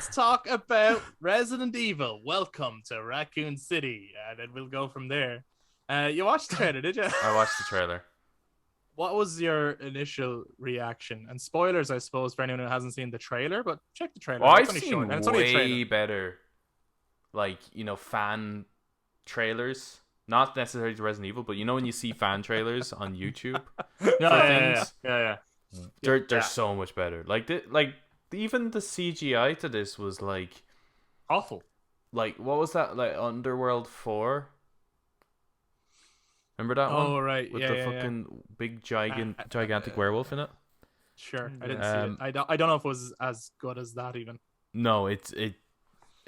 let's talk about Resident Evil. Welcome to Raccoon City, and then we'll go from there. You watched the trailer, did you? I watched the trailer. What was your initial reaction? And spoilers, I suppose, for anyone who hasn't seen the trailer, but check the trailer. Well, It's I've only seen short, and it's only a trailer. way better, like, fan trailers. Not necessarily to Resident Evil, but when you see fan trailers on YouTube for things, they're so much better. Even the CGI to this was like awful. Like, what was that? Like Underworld 4? Remember that one? Oh, right. With the fucking big gigantic werewolf in it? Sure. I didn't see it. I don't know if it was as good as that even. No, it's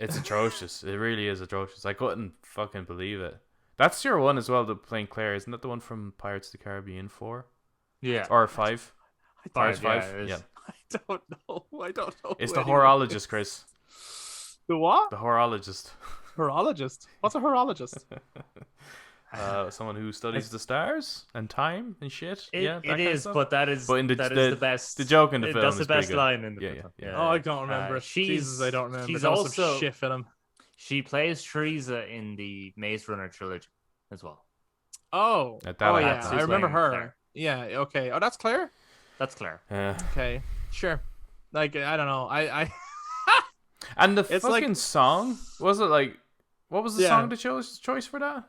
atrocious. It really is atrocious. I couldn't fucking believe it. That's your one as well, the playing Claire. Isn't that the one from Pirates of the Caribbean 4? Yeah. Or 5? Pirates 5? Yeah. I don't know. It's the horologist, Chris. The what? The horologist. Horologist? What's a horologist? Someone who studies the stars and time and shit. It is, but that is the best. The joke in the film. That's the best line in the film. Yeah. Oh, I don't remember. Jesus, I don't remember. She's also shit film. She plays Teresa in the Maze Runner trilogy as well. Oh, yeah, I remember her. Claire. Yeah, okay. Oh, that's Claire. That's Claire. Okay, sure. Like, I don't know. I and the fucking song, was it like, what was the song that chose choice for that?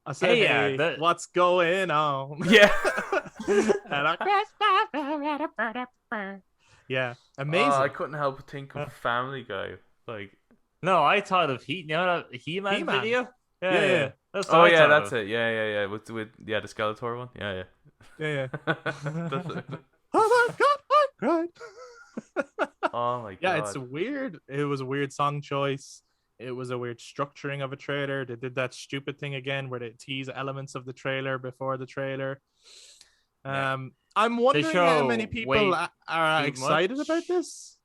I said, what's going on? Yeah. Yeah, amazing. I couldn't help but think of Family Guy. Like, no, I thought of He-Man video. Yeah. That's it. Yeah. With the Skeletor one. Yeah. Oh my god, I cried. Oh my god. Yeah, it's weird. It was a weird song choice. It was a weird structuring of a trailer. They did that stupid thing again where they tease elements of the trailer before the trailer. I'm wondering how many people are excited about this.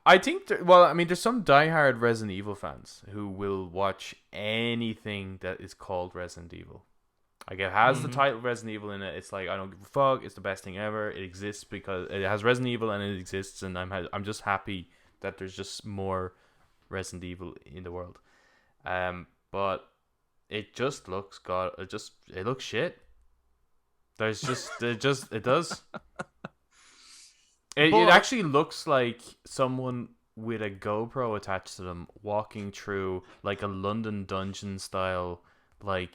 I think, there's some diehard Resident Evil fans who will watch anything that is called Resident Evil. Like, it has the title Resident Evil in it. It's like, I don't give a fuck. It's the best thing ever. It exists because it has Resident Evil and it exists, and I'm just happy that there's just more Resident Evil in the world. But it just looks it looks shit. There's just it does. It actually looks like someone with a GoPro attached to them walking through like a London dungeon style, like,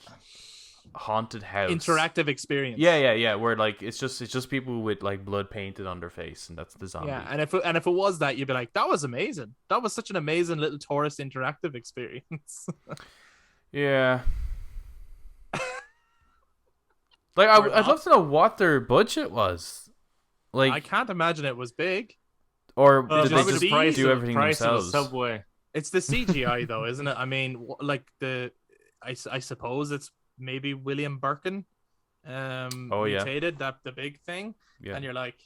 haunted house interactive experience. Yeah. Where like it's just people with like blood painted on their face, and that's the zombie. Yeah, and if it was that, you'd be like, that was amazing. That was such an amazing little tourist interactive experience. Yeah. Like, I'd love to know what their budget was. Like, I can't imagine it was big. Or did they just do everything themselves? Subway. It's the CGI though, isn't it? I mean, like I suppose it's maybe William Birkin mutated, that the big thing. Yeah. And you're like,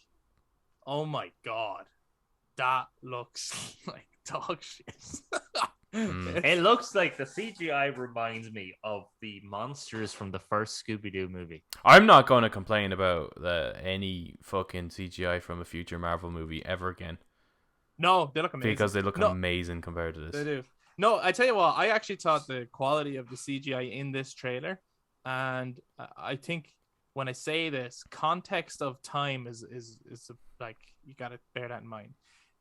oh my god, that looks like dog shit. It looks like the CGI reminds me of the monsters from the first Scooby-Doo movie. I'm not going to complain about any fucking CGI from a future Marvel movie ever again. No, they look amazing. Because they look amazing compared to this. They do. No, I tell you what, I actually thought the quality of the CGI in this trailer, and I think when I say this, context of time is like, you got to bear that in mind.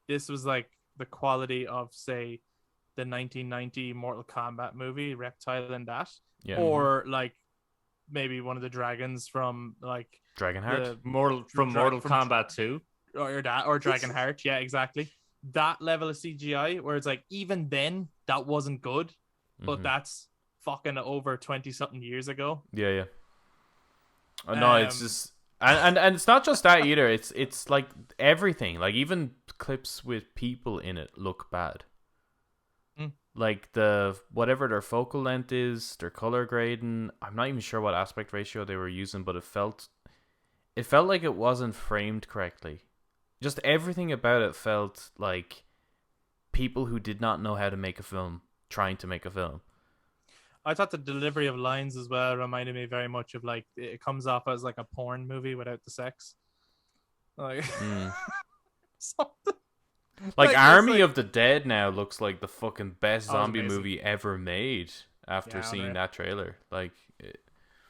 This was like the quality of, say, the 1990 Mortal Kombat movie, Reptile and that, or like maybe one of the dragons from like Dragonheart, Mortal Kombat 2, or Dragonheart. Yeah, exactly. That level of CGI, where it's like, even then that wasn't good, but that's fucking over 20 something years ago. Yeah. No, it's just and it's not just that either. It's like everything, like even clips with people in it look bad. Like whatever their focal length is, their color grading. I'm not even sure what aspect ratio they were using, but it felt like it wasn't framed correctly. Just everything about it felt like people who did not know how to make a film trying to make a film. I thought the delivery of lines as well reminded me very much of, like, it comes off as like a porn movie without the sex. Like something. Like, Like, Army it's like, of the Dead now looks like the fucking best Oh, it's zombie amazing. movie ever made after Yeah, seeing unreal. that trailer. Like,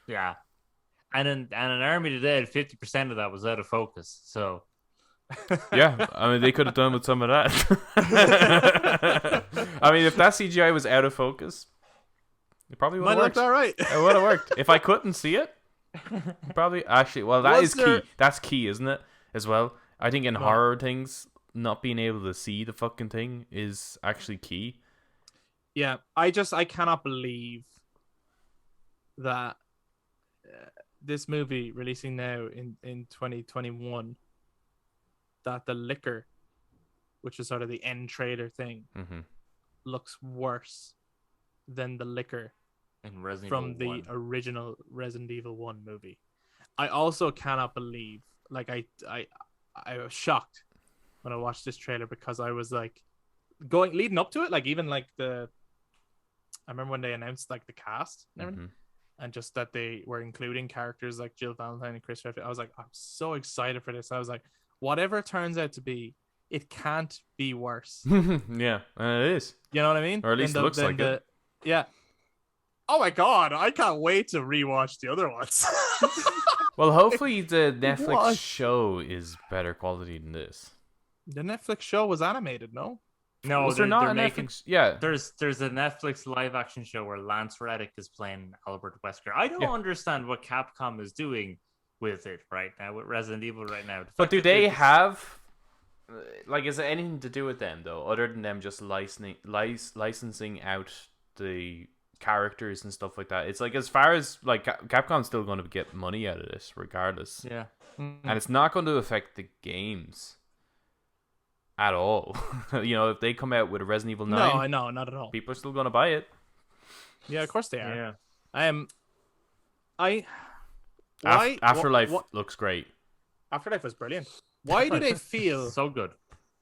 Yeah. And in an Army today, 50% of that was out of focus. So yeah, I mean, they could have done with some of that. I mean, if that CGI was out of focus, it probably would Might have have worked. looked all right. It would have worked. If I couldn't see it, probably actually. Well, that Was is there- key. That's key, isn't it? As well, I think in Right. horror things, not being able to see the fucking thing is actually key. Yeah, I cannot believe that this movie releasing now in 2021, that the liquor, which is sort of the end trailer thing, Mm-hmm. looks worse than the liquor in Resident from Evil the 1. original Resident Evil 1 movie. I also cannot believe, like, I was shocked when I watched this trailer, because I was like, leading up to it, like, even like I remember when they announced like the cast and everything, and just that they were including characters like Jill Valentine and Chris Redfield. I was like, I'm so excited for this. I was like, whatever it turns out to be, it can't be worse. Yeah, it is. You know what I mean? Or at least it looks like it. Yeah. Oh my god, I can't wait to rewatch the other ones. Well, hopefully the Netflix What? show is better quality than this. The Netflix show was animated, no? No, Was there not they're a making. Netflix? Yeah. There's a Netflix live action show where Lance Reddick is playing Albert Wesker. I don't Yeah. understand what Capcom is doing with it right now, with Resident Evil right now. The But fact do that they're they just- have, like, is there anything to do with them though, other than them just licensing out the characters and stuff like that? It's like, as far as like Capcom's still going to get money out of this regardless, Yeah. and it's not going to affect the games at all. You know, if they come out with a Resident Evil 9, No, I know, not at all. people are still going to buy it. Yeah, of course they are. Yeah. I why Afterlife what- looks great. Afterlife was brilliant. Why do they feel? So good.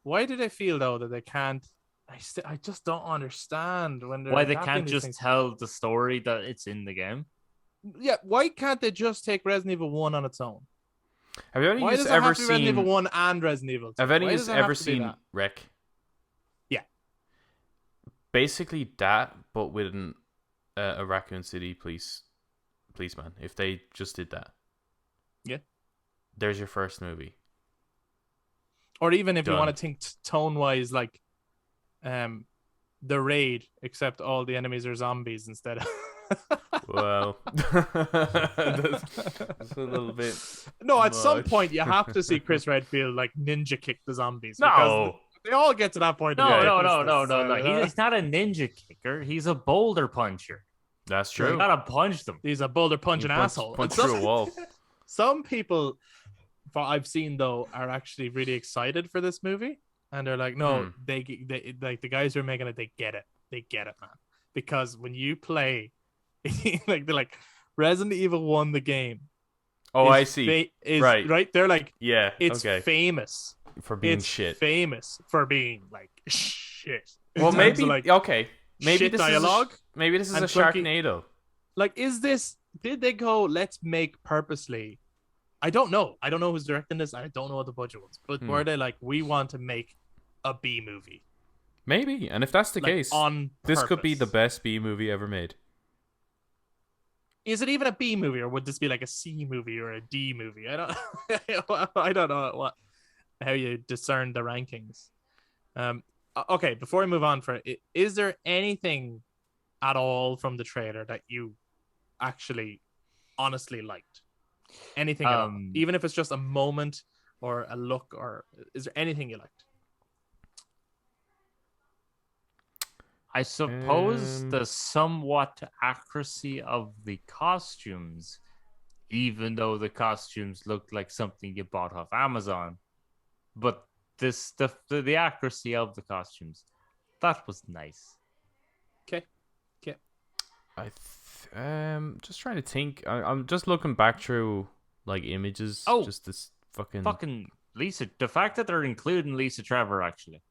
Why do they feel though that they can't? I just don't understand when they're Why they adapting can't these just things. tell the story that it's in the game? Yeah, why can't they just take Resident Evil 1 on its own? Have you Why does it ever have to be Resident Evil seen? 1 and Resident Evil 2? Have any Why of does you it have ever to be seen that? Wreck? Yeah. Basically that, but with a Raccoon City policeman. If they just did that, Yeah. there's your first movie. Or even if you Done. want to think tone wise, like the Raid, except all the enemies are zombies instead of Well, that's a little bit. No, at some much. point you have to see Chris Redfield like ninja kick the zombies. No. because they all get to that point. No, of no, ridiculousness, no. He's not a ninja kicker. He's a boulder puncher. That's You true. gotta punch them. He's a boulder punching asshole. Punch And some- through a wall. Some people, what I've seen though, are actually really excited for this movie, and they're like, no, they like the guys who are making it, they get it, man, because when you play, like they're like Resident Evil 1, the game. Oh, is I see. Right. They're like, Yeah. it's okay. famous. For being It's shit. famous for being like shit. In Well, terms maybe. of, like, Okay. Maybe shit this dialogue. maybe this is and a clunky- Sharknado. Like, did they go, let's make purposely? I don't know. I don't know who's directing this. I don't know what the budget was. But were they like, we want to make a B movie? Maybe. And if that's the Like, case, on this could be the purpose. best B movie ever made. Is it even a B movie, or would this be like a C movie or a D movie? I don't. I don't know how you discern the rankings. Okay, before we move on, is there anything at all from the trailer that you actually honestly liked? Anything at all? Even if it's just a moment or a look, or is there anything you liked? I suppose the somewhat accuracy of the costumes, even though the costumes looked like something you bought off Amazon, but the accuracy of the costumes, that was nice. Okay. Just trying to think. I'm just looking back through like images. Oh. Just this fucking. Fucking Lisa, the fact that they're including Lisa Trevor, actually.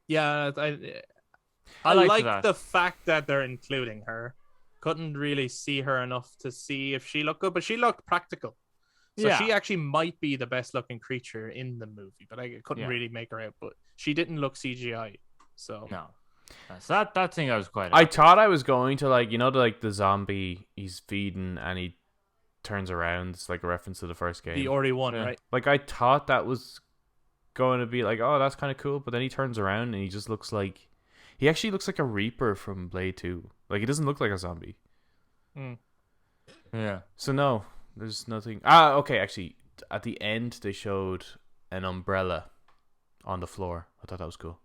Yeah, I liked like that. the fact that they're including her. Couldn't really see her enough to see if she looked good, but she looked practical. So she actually might be the best looking creature in the movie, but I couldn't really make her out. But she didn't look CGI, so no. So that thing I was quite. I thought I was going to like the zombie he's feeding and he turns around. It's like a reference to the first game. The Ori one, right? Like I thought that was going to be like, oh, that's kind of cool, but then he turns around and he just looks like he actually looks like a Reaper from Blade 2. Like he doesn't look like a zombie. Yeah. So no, there's nothing. Okay, actually, at the end they showed an umbrella on the floor. I thought that was cool.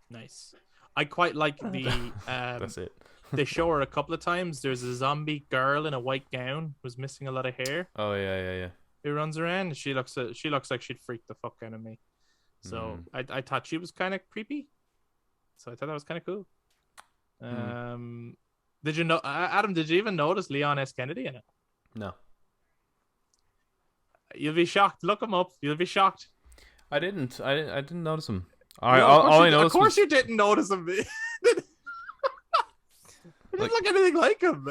Nice. I quite like the. That's it. They show her a couple of times. There's a zombie girl in a white gown who's missing a lot of hair. Oh yeah. Who runs around? She looks like she'd freak the fuck out of me. So I thought she was kind of creepy. So I thought that was kind of cool. Did you know, Adam? Did you even notice Leon S. Kennedy in it? No. You'll be shocked. Look him up. You'll be shocked. I didn't notice him. Of course you didn't notice him. He doesn't look anything like him.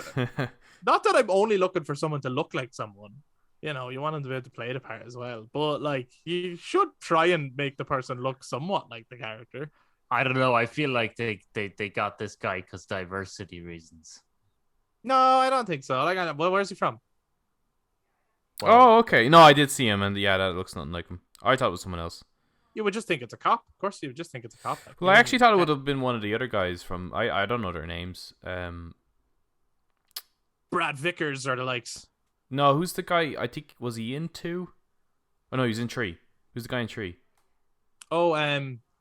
Not that I'm only looking for someone to look like someone. You know, you want him to be able to play the part as well. But like, you should try and make the person look somewhat like the character. I don't know. I feel like they got this guy because diversity reasons. No, I don't think so. Like, where's he from? Oh, okay. No, I did see him, and yeah, that looks nothing like him. I thought it was someone else. You would just think it's a cop. Of course, you would just think it's a cop. Well, I actually thought it would have been one of the other guys from. I don't know their names. Brad Vickers or the likes. No, who's the guy? I think was he in 2? Oh no, he's in 3. Who's the guy in 3? Oh,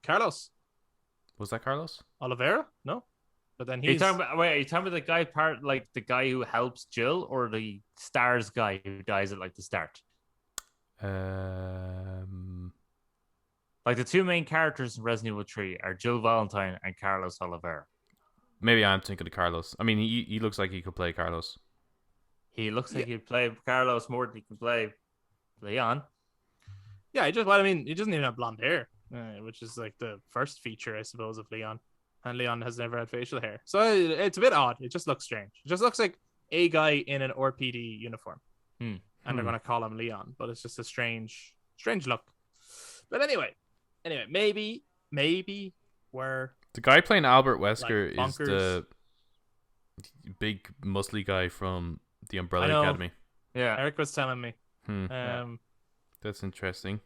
Carlos. Was that Carlos Oliveira? No, but then Are you talking about the guy the guy who helps Jill, or the Stars guy who dies at like the start? Like the two main characters in Resident Evil 3 are Jill Valentine and Carlos Oliveira. Maybe I'm thinking of Carlos. I mean, he looks like he could play Carlos. He looks like he'd play Carlos more than he can play Leon. Yeah, he doesn't even have blonde hair, which is like the first feature, I suppose, of Leon. And Leon has never had facial hair. So it's a bit odd. It just looks strange. It just looks like a guy in an RPD uniform. And they're going to call him Leon, but it's just a strange look. But anyway, maybe we're... The guy playing Albert Wesker like is the big muscly guy from the Umbrella Academy. Yeah, Eric was telling me. That's interesting.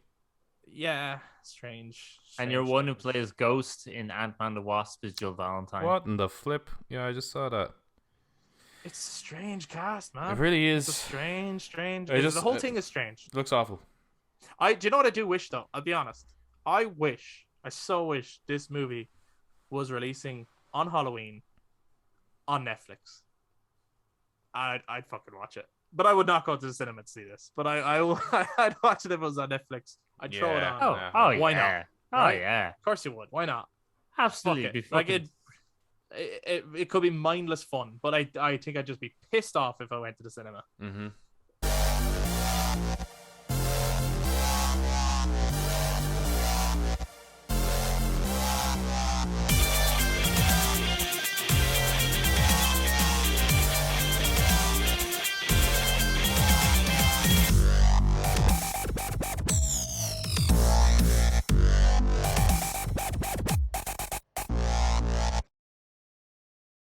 Yeah, strange. And your one who plays Ghost in Ant-Man the Wasp is Jill Valentine. What in the flip? Yeah, I just saw that. It's a strange cast, man. It really is. It's strange. The whole thing is strange. It looks awful. Do you know what I do wish, though? I'll be honest. I so wish this movie was releasing on Halloween on Netflix. I'd fucking watch it. But I would not go to the cinema to see this. But I'd watch it if it was on Netflix. I'd throw it on. Why not? Right? Yeah. Of course you would. Why not? Absolutely. Like it could be mindless fun, but I think I'd just be pissed off if I went to the cinema.